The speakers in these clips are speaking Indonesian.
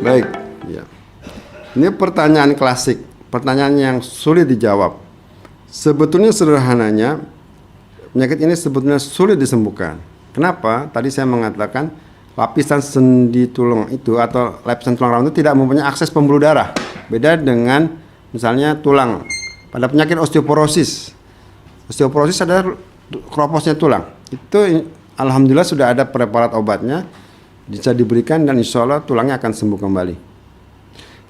Baik, ya. Ini pertanyaan klasik, pertanyaan yang sulit dijawab. Sebetulnya sederhananya, penyakit ini sebetulnya sulit disembuhkan. Kenapa? Tadi saya mengatakan lapisan sendi tulang itu atau lapisan tulang rawan itu tidak mempunyai akses pembuluh darah. Beda dengan misalnya tulang. Pada penyakit osteoporosis. Osteoporosis adalah keroposnya tulang. Itu alhamdulillah sudah ada preparat obatnya, bisa diberikan dan insya Allah tulangnya akan sembuh kembali.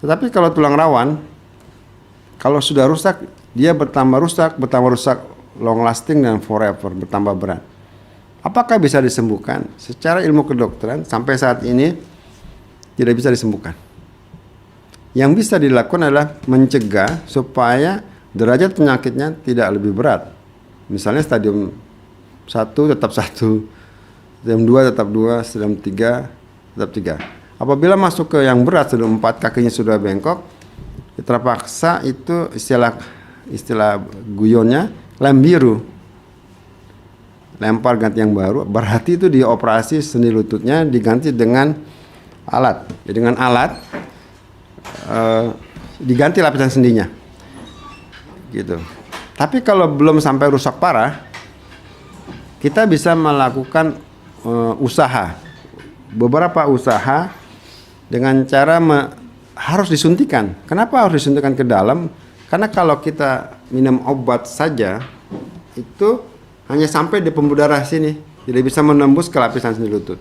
Tetapi kalau tulang rawan, kalau sudah rusak, dia bertambah rusak, long lasting dan forever, bertambah berat. Apakah bisa disembuhkan? Secara ilmu kedokteran sampai saat ini tidak bisa disembuhkan. Yang bisa dilakukan adalah mencegah supaya derajat penyakitnya tidak lebih berat. Misalnya stadium 1 tetap 1, stadium 2 tetap 2, stadium 3 tetap 3. Apabila masuk ke yang berat, stadium 4 kakinya sudah bengkok, terpaksa itu istilah guyonnya lem biru. Lempar ganti yang baru, berarti itu dioperasi sendi lututnya diganti dengan alat. Jadi dengan alat diganti lapisan sendinya. Gitu. Tapi kalau belum sampai rusak parah, kita bisa melakukan usaha. Beberapa usaha dengan cara harus disuntikan. Kenapa harus disuntikan ke dalam? Karena kalau kita minum obat saja itu hanya sampai di pembuluh darah sini, tidak bisa menembus ke lapisan sendi lutut.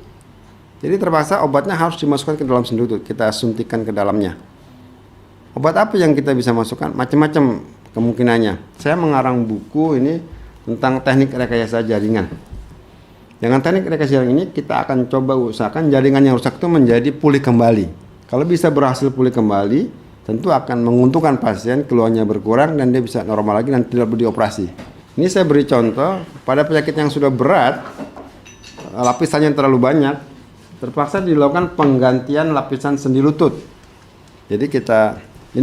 Jadi terpaksa obatnya harus dimasukkan ke dalam sendi lutut, kita suntikan ke dalamnya. Obat apa yang kita bisa masukkan? Macam-macam kemungkinannya. Saya mengarang buku ini tentang teknik rekayasa jaringan. Dengan teknik rekayasa jaringan ini kita akan coba usahakan jaringan yang rusak itu menjadi pulih kembali. Kalau bisa berhasil pulih kembali, tentu akan menguntungkan pasien, keluhannya berkurang dan dia bisa normal lagi dan tidak perlu dioperasi. Ini saya beri contoh, pada penyakit yang sudah berat, lapisannya terlalu banyak, terpaksa dilakukan penggantian lapisan sendi lutut. Jadi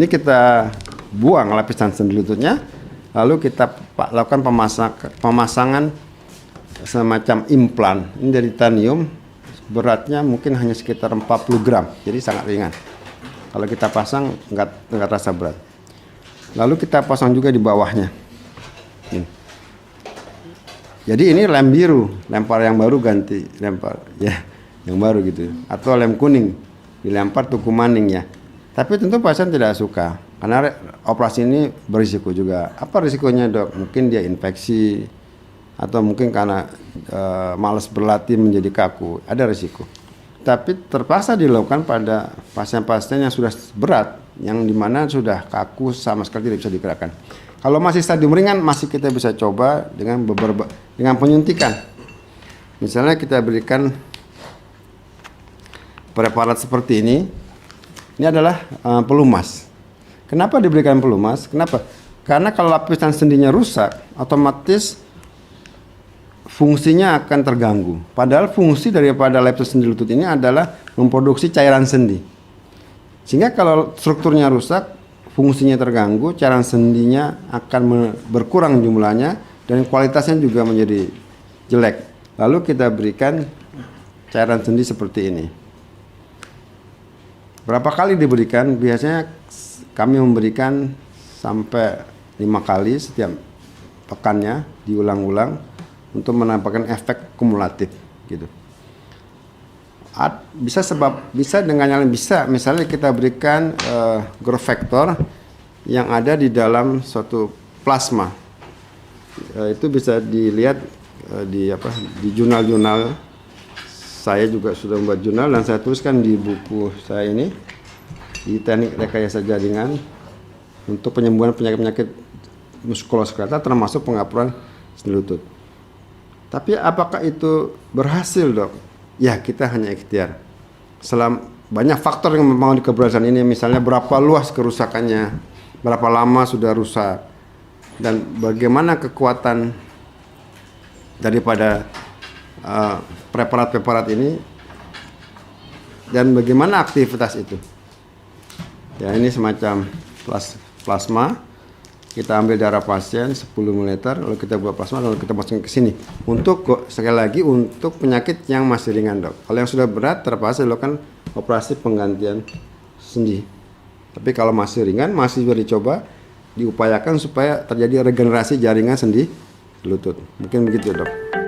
kita buang lapisan sendi lututnya, lalu kita lakukan pemasangan semacam implan. Ini dari titanium, beratnya mungkin hanya sekitar 40 gram, jadi sangat ringan. Kalau kita pasang nggak terasa berat. Lalu kita pasang juga di bawahnya. Ini. Jadi ini lem biru, lempar yang baru ganti lempar ya, yang baru gitu. Atau lem kuning, dilempar tuku maning ya. Tapi tentu pasien tidak suka karena operasi ini berisiko juga. Apa risikonya dok? Mungkin dia infeksi atau mungkin karena malas berlatih menjadi kaku, ada risiko. Tapi terpaksa dilakukan pada pasien-pasien yang sudah berat, yang dimana sudah kaku sama sekali tidak bisa digerakkan. Kalau masih stadium ringan, masih kita bisa coba dengan penyuntikan. Misalnya kita berikan preparat seperti ini. Ini adalah pelumas. Kenapa diberikan pelumas? Kenapa? Karena kalau lapisan sendinya rusak, otomatis fungsinya akan terganggu. Padahal fungsi daripada lapisan sendi lutut ini adalah memproduksi cairan sendi. Sehingga kalau strukturnya rusak, fungsinya terganggu, cairan sendinya akan berkurang jumlahnya dan kualitasnya juga menjadi jelek. Lalu kita berikan cairan sendi seperti ini. Berapa kali diberikan? Biasanya kami memberikan sampai 5 kali setiap pekannya, diulang-ulang untuk menampakkan efek kumulatif gitu. Bisa dengan yang bisa, misalnya kita berikan growth factor yang ada di dalam suatu plasma. Itu bisa dilihat di jurnal-jurnal. Saya juga sudah membuat jurnal dan saya tuliskan di buku saya ini, di teknik rekayasa jaringan untuk penyembuhan penyakit-penyakit muskuloskeletal termasuk pengapuran sendi lutut. Tapi apakah itu berhasil dok? Ya, kita hanya ikhtiar. Banyak faktor yang mempengaruhi keberhasilan ini, misalnya berapa luas kerusakannya, berapa lama sudah rusak, dan bagaimana kekuatan daripada preparat-preparat ini, dan bagaimana aktivitas itu. Ya, ini semacam plasma. Kita ambil darah pasien 10 ml, lalu kita buat plasma, lalu kita masukin ke sini. Sekali lagi untuk penyakit yang masih ringan dok. Kalau yang sudah berat terpaksa dilakukan operasi penggantian sendi. Tapi kalau masih ringan, masih dicoba diupayakan supaya terjadi regenerasi jaringan sendi lutut. Mungkin begitu, Dok.